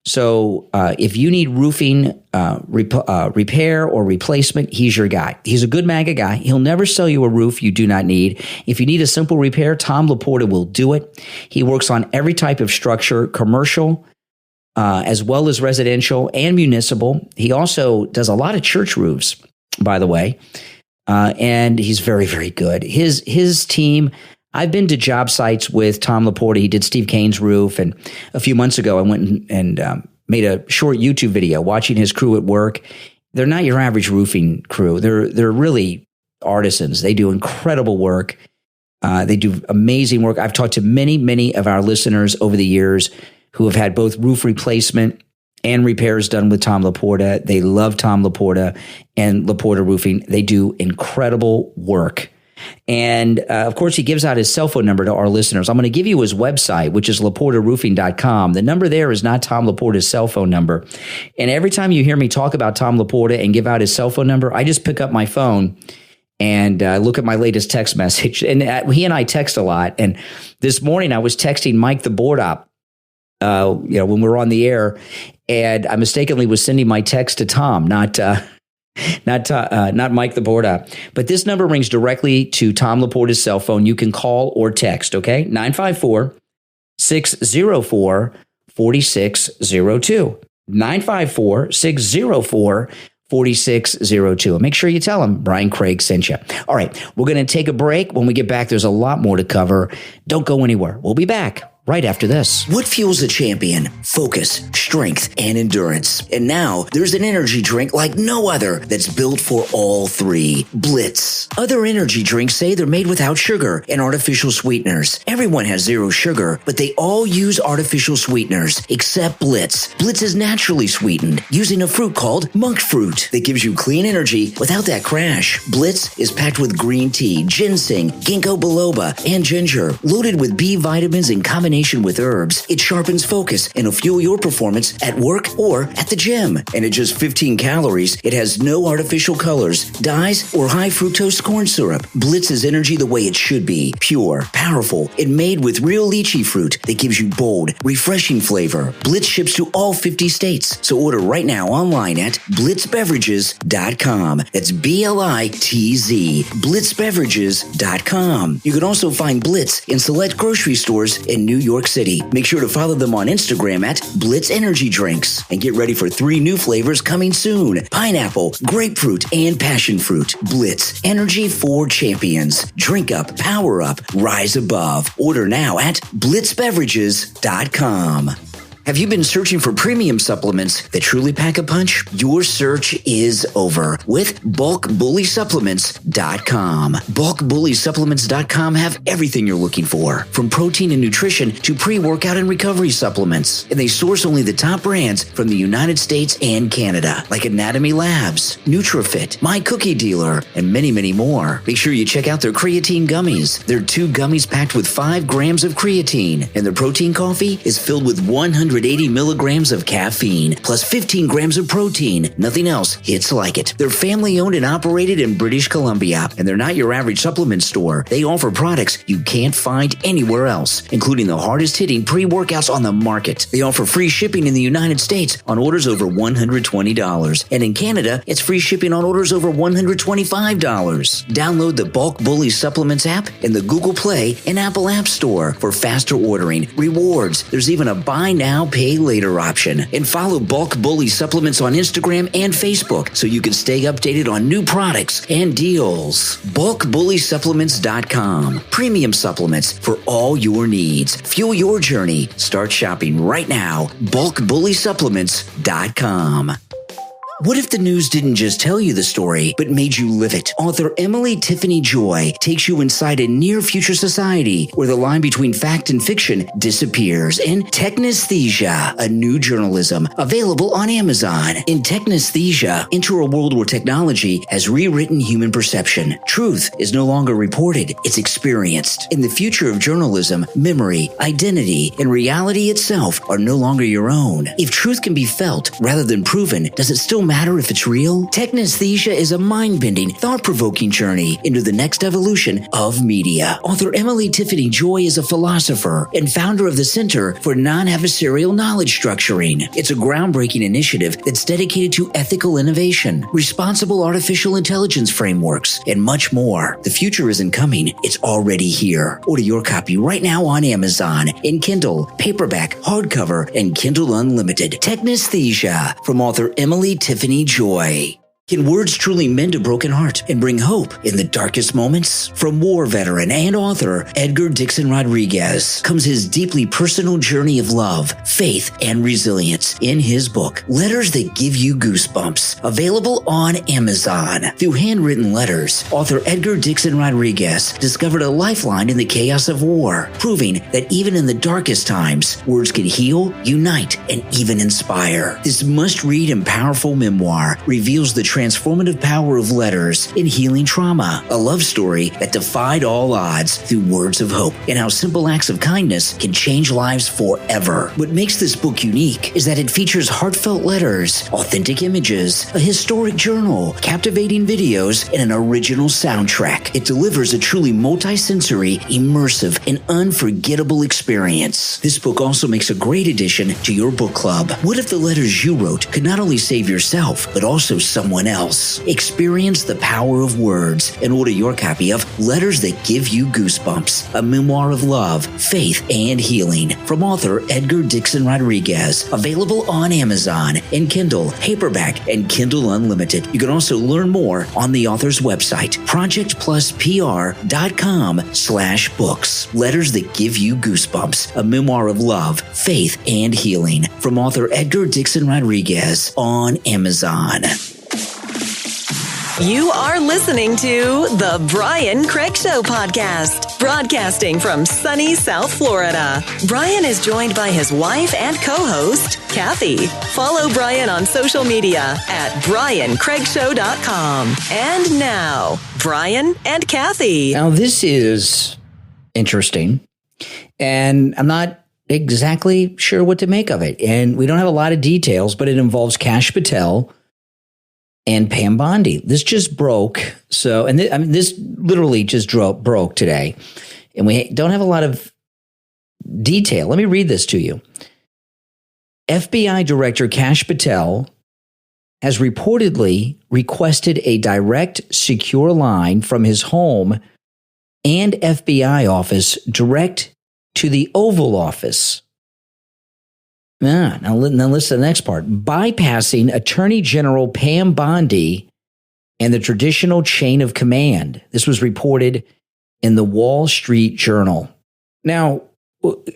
So if you need roofing repair or replacement, he's your guy. He's a good MAGA guy. He'll never sell you a roof you do not need. If you need a simple repair, Tom Laporta will do it. He works on every type of structure, commercial, as well as residential and municipal. He also does a lot of church roofs, by the way. And he's very, very good. His team, I've been to job sites with Tom Laporta. He did Steve Kane's roof. And a few months ago, I went and made a short YouTube video watching his crew at work. They're not your average roofing crew. They're really artisans. They do incredible work. They do amazing work. I've talked to many, many of our listeners over the years who have had both roof replacement and repairs done with Tom Laporta. They love Tom Laporta and Laporta Roofing. They do incredible work. And, of course, he gives out his cell phone number to our listeners. I'm going to give you his website, which is laportaroofing.com. The number there is not Tom Laporta's cell phone number. And every time you hear me talk about Tom Laporta and give out his cell phone number, I just pick up my phone and look at my latest text message. And he and I text a lot. And this morning I was texting Mike the board op, when we're on the air, and I mistakenly was sending my text to Tom, not Mike the board op. But this number rings directly to Tom Laporta's cell phone. You can call or text, okay? 954-604-4602. 954-604-4602. Make sure you tell him Brian Craig sent you. All right, we're going to take a break. When we get back, there's a lot more to cover. Don't go anywhere. We'll be back right after this. What fuels a champion? Focus, strength, and endurance. And now there's an energy drink like no other that's built for all three. Blitz. Other energy drinks say they're made without sugar and artificial sweeteners. Everyone has zero sugar, but they all use artificial sweeteners except Blitz. Blitz is naturally sweetened using a fruit called monk fruit that gives you clean energy without that crash. Blitz is packed with green tea, ginseng, ginkgo biloba, and ginger, loaded with B vitamins in combination with herbs. It sharpens focus and will fuel your performance at work or at the gym. And at just 15 calories, it has no artificial colors, dyes, or high fructose corn syrup. Blitz is energy the way it should be. Pure, powerful, and made with real lychee fruit that gives you bold, refreshing flavor. Blitz ships to all 50 states. So order right now online at blitzbeverages.com. That's BLITZ. blitzbeverages.com. You can also find Blitz in select grocery stores in New York City. Make sure to follow them on Instagram at Blitz Energy Drinks and get ready for 3 new flavors coming soon: pineapple, grapefruit, and passion fruit. Blitz, energy for champions. Drink up, power up, rise above. Order now at blitzbeverages.com. Have you been searching for premium supplements that truly pack a punch? Your search is over with bulkbullysupplements.com. Bulkbullysupplements.com have everything you're looking for, from protein and nutrition to pre-workout and recovery supplements. And they source only the top brands from the United States and Canada, like Anatomy Labs, NutriFit, My Cookie Dealer, and many, many more. Make sure you check out their creatine gummies. They're 2 gummies packed with 5 grams of creatine, and their protein coffee is filled with 180 milligrams of caffeine, plus 15 grams of protein. Nothing else hits like it. They're family owned and operated in British Columbia, and they're not your average supplement store. They offer products you can't find anywhere else, including the hardest hitting pre-workouts on the market. They offer free shipping in the United States on orders over $120. And in Canada, it's free shipping on orders over $125. Download the Bulk Bully Supplements app in the Google Play and Apple App Store for faster ordering, rewards. There's even a buy now, pay later option. And follow Bulk Bully Supplements on Instagram and Facebook so you can stay updated on new products and deals. BulkBullySupplements.com. Premium supplements for all your needs. Fuel your journey. Start shopping right now. BulkBullySupplements.com. What if the news didn't just tell you the story, but made you live it? Author Emily Tiffany Joy takes you inside a near-future society where the line between fact and fiction disappears in Technesthesia, a new journalism, available on Amazon. In Technesthesia, enter a world where technology has rewritten human perception. Truth is no longer reported, it's experienced. In the future of journalism, memory, identity, and reality itself are no longer your own. If truth can be felt rather than proven, does it still don't matter if it's real. Technesthesia is a mind-bending, thought-provoking journey into the next evolution of media. Author Emily Tiffany Joy is a philosopher and founder of the Center for Non-Adversarial Knowledge Structuring. It's a groundbreaking initiative that's dedicated to ethical innovation, responsible artificial intelligence frameworks, and much more. The future isn't coming, it's already here. Order your copy right now on Amazon in Kindle, paperback, hardcover, and Kindle Unlimited. Technesthesia from author Emily Tiffany Joy. Can words truly mend a broken heart and bring hope in the darkest moments? From war veteran and author Edgar Dixon Rodriguez comes his deeply personal journey of love, faith, and resilience in his book, Letters That Give You Goosebumps, available on Amazon. Through handwritten letters, author Edgar Dixon Rodriguez discovered a lifeline in the chaos of war, proving that even in the darkest times, words can heal, unite, and even inspire. This must-read and powerful memoir reveals the transformative power of letters in healing trauma, a love story that defied all odds through words of hope, and how simple acts of kindness can change lives forever. What makes this book unique is that it features heartfelt letters, authentic images, a historic journal, captivating videos, and an original soundtrack. It delivers a truly multi-sensory, immersive, and unforgettable experience. This book also makes a great addition to your book club. What if the letters you wrote could not only save yourself, but also someone else? Experience the power of words and order your copy of Letters That Give You Goosebumps, a memoir of love, faith, and healing from author Edgar Dixon Rodriguez, available on Amazon in Kindle, paperback, and Kindle Unlimited. You can also learn more on the author's website, projectpluspr.com/books. Letters That Give You Goosebumps, a memoir of love, faith, and healing from author Edgar Dixon Rodriguez on Amazon. You are listening to The Brian Craig Show podcast, broadcasting from sunny South Florida. Brian is joined by his wife and co-host, Kathy. Follow Brian on social media at briancraigshow.com. And now, Brian and Kathy. Now, this is interesting, and I'm not exactly sure what to make of it. And we don't have a lot of details, but it involves Kash Patel and Pam Bondi. This just broke. So, and this literally just broke today. And we don't have a lot of detail. Let me read this to you. FBI Director Kash Patel has reportedly requested a direct, secure line from his home and FBI office direct to the Oval Office. Now listen to the next part. Bypassing Attorney General Pam Bondi and the traditional chain of command. This was reported in the Wall Street Journal. Now,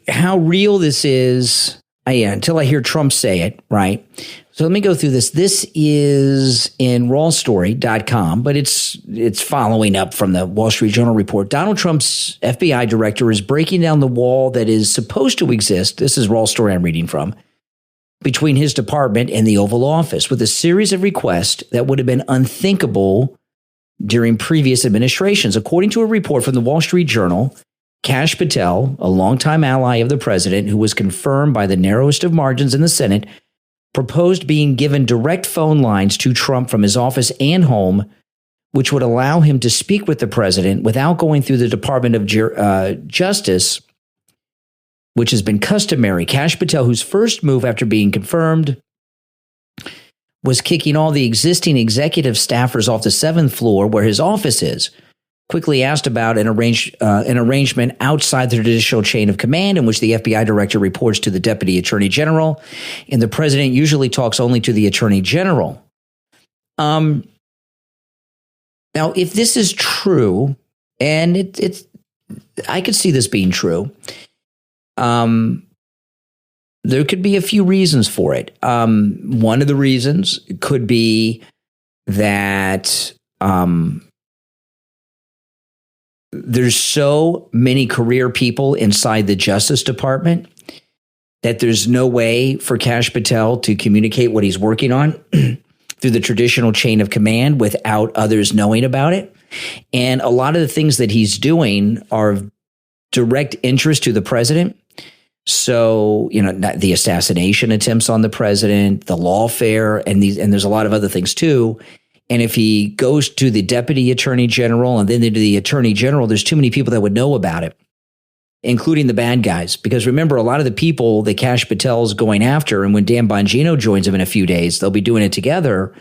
how real this is, until I hear Trump say it, right? So let me go through this. This is in rawstory.com, but it's following up from the Wall Street Journal report. Donald Trump's FBI director is breaking down the wall that is supposed to exist. This is Raw Story I'm reading from, between his department and the Oval Office, with a series of requests that would have been unthinkable during previous administrations. According to a report from the Wall Street Journal, Kash Patel, a longtime ally of the president who was confirmed by the narrowest of margins in the Senate, proposed being given direct phone lines to Trump from his office and home, which would allow him to speak with the president without going through the Department of Justice, which has been customary. Kash Patel, whose first move after being confirmed was kicking all the existing executive staffers off the 7th floor where his office is, quickly asked about an arrangement outside the traditional chain of command in which the FBI director reports to the deputy attorney general, and the president usually talks only to the attorney general. Now, if this is true, and it's, I could see this being true, there could be a few reasons for it. One of the reasons could be that there's so many career people inside the Justice Department that there's no way for Kash Patel to communicate what he's working on through the traditional chain of command without others knowing about it. And a lot of the things that he's doing are of direct interest to the president. So, the assassination attempts on the president, the lawfare, and there's a lot of other things too. And if he goes to the deputy attorney general and then to the attorney general, there's too many people that would know about it, including the bad guys. Because remember, a lot of the people that Kash Patel's going after, and when Dan Bongino joins him in a few days, they'll be doing it together.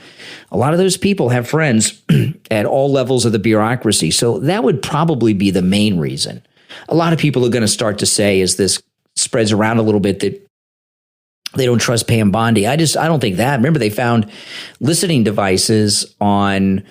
A lot of those people have friends at all levels of the bureaucracy. So that would probably be the main reason. A lot of people are going to start to say, as this spreads around a little bit, that they don't trust Pam Bondi. I don't think that. Remember, they found listening devices on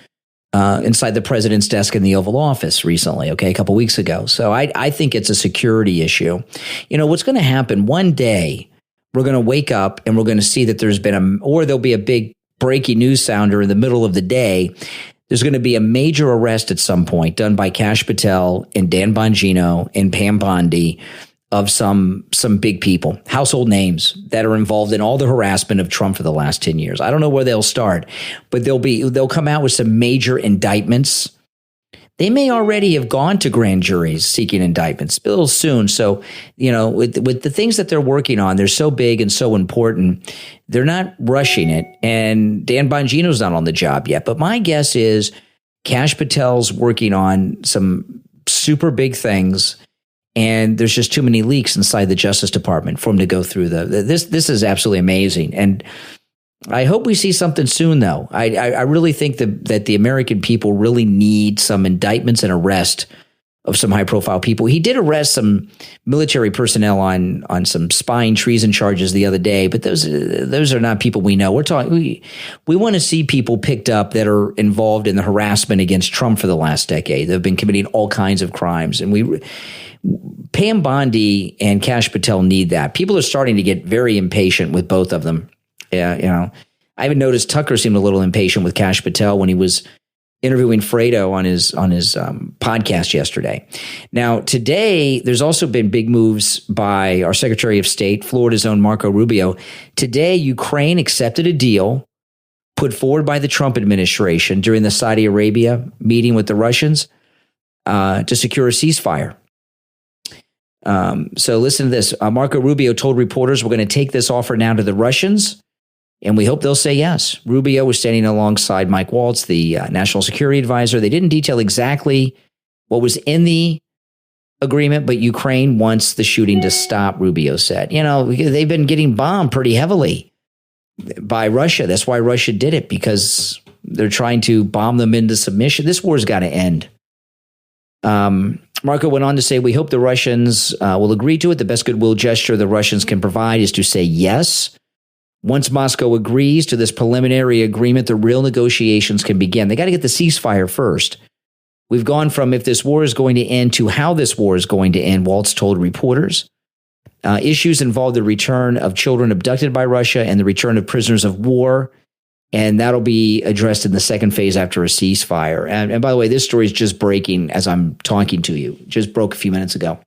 inside the president's desk in the Oval Office recently, a couple weeks ago. So I think it's a security issue. What's going to happen one day, we're going to wake up and we're going to see that there'll be a big breaking news sounder in the middle of the day. There's going to be a major arrest at some point done by Kash Patel and Dan Bongino and Pam Bondi of some big people, household names that are involved in all the harassment of Trump for the last 10 years. I don't know where they'll start, but they'll come out with some major indictments. They may already have gone to grand juries seeking indictments a little soon. So, with the things that they're working on, they're so big and so important, they're not rushing it. And Dan Bongino's not on the job yet. But my guess is Kash Patel's working on some super big things. And there's just too many leaks inside the Justice Department for him to go through this is absolutely amazing. And I hope we see something soon, though. I really think that the American people really need some indictments and arrest of some high-profile people. He did arrest some military personnel on some spying, treason charges the other day, but those are not people we know. We want to see people picked up that are involved in the harassment against Trump for the last decade. They've been committing all kinds of crimes, and Pam Bondi and Kash Patel need that. People are starting to get very impatient with both of them. I even noticed Tucker seemed a little impatient with Kash Patel when he was interviewing Fredo on his podcast yesterday. Now, today, there's also been big moves by our Secretary of State, Florida's own Marco Rubio. Today, Ukraine accepted a deal put forward by the Trump administration during the Saudi Arabia meeting with the Russians to secure a ceasefire. So listen to this. Marco Rubio told reporters, we're going to take this offer now to the Russians, and we hope they'll say yes. Rubio was standing alongside Mike Waltz, the national security advisor. They didn't detail exactly what was in the agreement, but Ukraine wants the shooting to stop, Rubio said. They've been getting bombed pretty heavily by Russia. That's why Russia did it, because they're trying to bomb them into submission. This war's got to end. Marco went on to say, we hope the Russians will agree to it. The best goodwill gesture the Russians can provide is to say yes. Once Moscow agrees to this preliminary agreement, the real negotiations can begin. They got to get the ceasefire first. We've gone from if this war is going to end to how this war is going to end, Waltz told reporters. Issues involve the return of children abducted by Russia and the return of prisoners of war. And that'll be addressed in the second phase after a ceasefire. And by the way, this story is just breaking as I'm talking to you. Just broke a few minutes ago.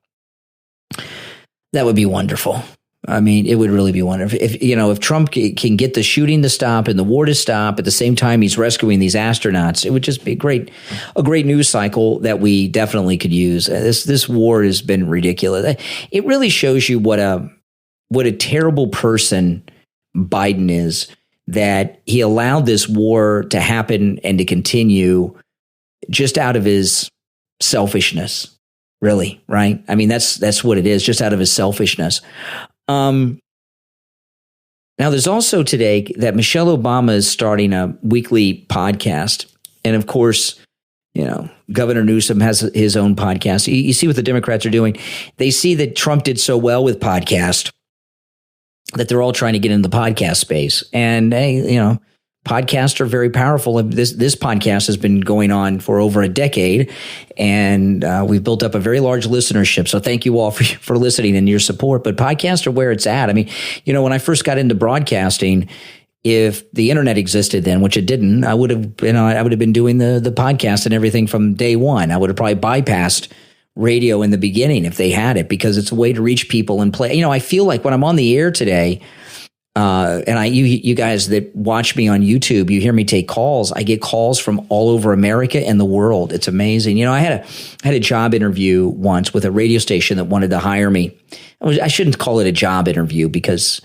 That would be wonderful. I mean, it would really be wonderful. If Trump can get the shooting to stop and the war to stop at the same time he's rescuing these astronauts, it would just be a great news cycle that we definitely could use. This war has been ridiculous. It really shows you what a terrible person Biden is, that he allowed this war to happen and to continue just out of his selfishness, really, right? I mean, that's what it is, just out of his selfishness. Now, there's also today that Michelle Obama is starting a weekly podcast. And of course, Governor Newsom has his own podcast. You see what the Democrats are doing. They see that Trump did so well with podcast that they're all trying to get into the podcast space. And, podcasts are very powerful. This podcast has been going on for over a decade, and we've built up a very large listenership. So thank you all for listening and your support. But podcasts are where it's at. I mean, when I first got into broadcasting, if the internet existed then, which it didn't, I would have been doing the podcast and everything from day one. I would have probably bypassed radio in the beginning if they had it, because it's a way to reach people and play. I feel like when I'm on the air today, And you guys that watch me on YouTube, you hear me take calls. I get calls from all over America and the world. It's amazing. You know, I had a job interview once with a radio station that wanted to hire me. I shouldn't call it a job interview because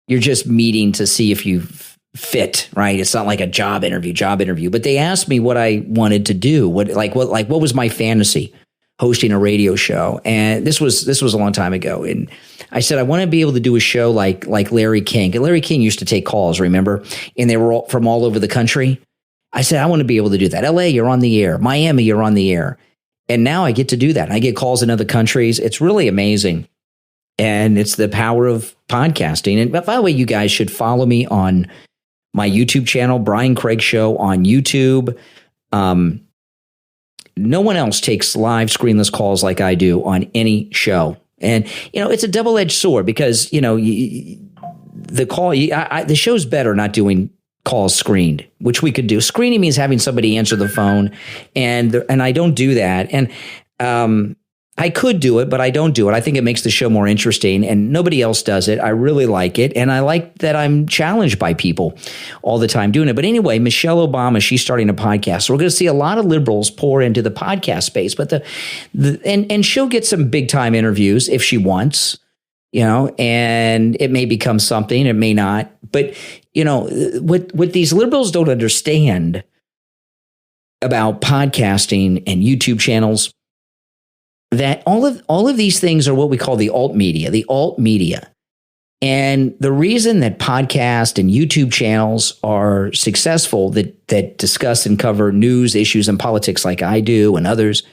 you're just meeting to see if you fit, right? It's not like a job interview. But they asked me what I wanted to do. What was my fantasy? Hosting a radio show. And this was a long time ago. And I said, I want to be able to do a show like Larry King. And Larry King used to take calls, remember? And they were all from all over the country. I said, I want to be able to do that. LA, you're on the air. Miami, you're on the air. And now I get to do that. I get calls in other countries. It's really amazing. And it's the power of podcasting. And by the way, you guys should follow me on my YouTube channel, Brian Craig Show on YouTube. No one else takes live screenless calls like I do on any show. And, you know, it's a double-edged sword because, you know, the show's better not doing calls screened, which we could do. Screening means having somebody answer the phone, and I don't do that. And I could do it, but I don't do it. I think it makes the show more interesting, and nobody else does it. I really like it, and I like that I'm challenged by people all the time doing it. But anyway, Michelle Obama, she's starting a podcast. So we're going to see a lot of liberals pour into the podcast space, but and she'll get some big time interviews if she wants, you know, and it may become something, it may not. But you know what these liberals don't understand about podcasting and YouTube channels, that all of these things are what we call the alt media. And the reason that podcast and YouTube channels are successful that discuss and cover news, issues, and politics like I do and others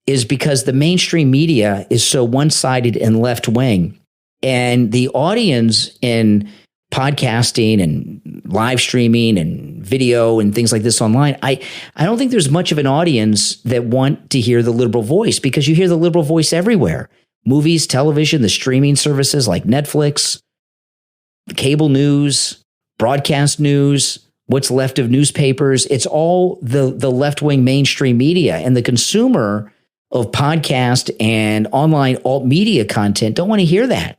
is because the mainstream media is so one-sided and left-wing. And the audience in podcasting and live streaming and video and things like this online, I don't think there's much of an audience that want to hear the liberal voice, because you hear the liberal voice everywhere. Movies, television, the streaming services like Netflix, cable news, broadcast news, what's left of newspapers. It's all the left-wing mainstream media, and the consumer of podcast and online alt media content don't want to hear that.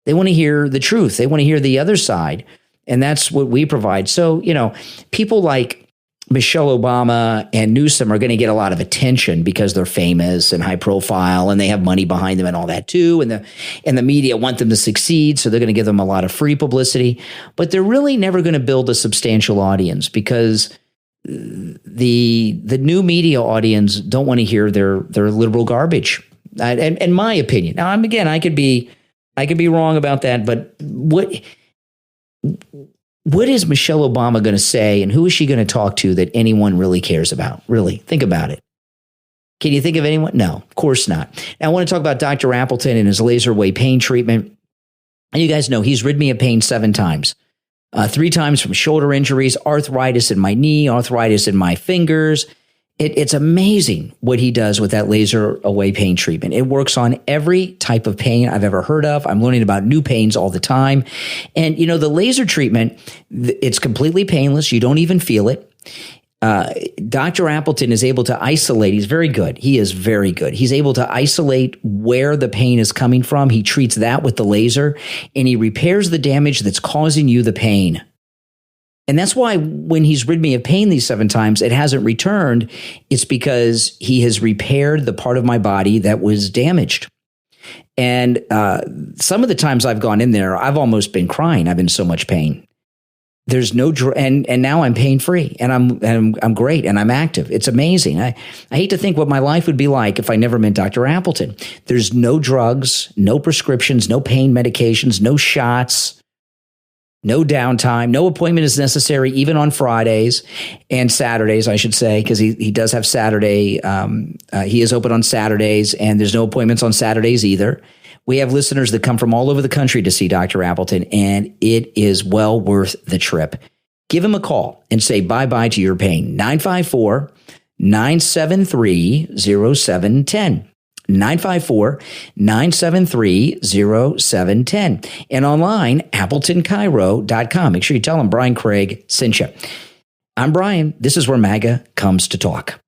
They want to hear the truth. They want to hear the other side. And that's what we provide. So, you know, people like Michelle Obama and Newsom are going to get a lot of attention because they're famous and high profile and they have money behind them and all that too. And the media want them to succeed. So they're going to give them a lot of free publicity. But they're really never going to build a substantial audience, because the new media audience don't want to hear their liberal garbage. In my opinion. Now, I could be wrong about that, but what is Michelle Obama going to say, and who is she going to talk to that anyone really cares about? Really, think about it. Can you think of anyone? No, of course not. Now, I want to talk about Dr. Appleton and his laser wave pain treatment. And you guys know he's rid me of pain 7 times. 3 times from shoulder injuries, arthritis in my knee, arthritis in my fingers. It's amazing what he does with that laser away pain treatment. It works on every type of pain I've ever heard of. I'm learning about new pains all the time. And, you know, the laser treatment, it's completely painless. You don't even feel it. Dr. Appleton is able to isolate. He's very good. He is very good. He's able to isolate where the pain is coming from. He treats that with the laser, and he repairs the damage that's causing you the pain. And that's why when he's rid me of pain these 7 times, it hasn't returned. It's because he has repaired the part of my body that was damaged. And some of the times I've gone in there, I've almost been crying. I've been in so much pain. There's no and now I'm pain free, and I'm great, and I'm active. It's amazing. I hate to think what my life would be like if I never met Dr. Appleton. There's no drugs, no prescriptions, no pain medications, no shots. No downtime, no appointment is necessary, even on Fridays and Saturdays, I should say, because he does have Saturday. He is open on Saturdays, and there's no appointments on Saturdays either. We have listeners that come from all over the country to see Dr. Appleton, and it is well worth the trip. Give him a call and say bye-bye to your pain. 954-973-0710. 954-973-0710. And online, AppletonCairo.com. Make sure you tell them Brian Craig sent you. I'm Brian. This is where MAGA comes to talk.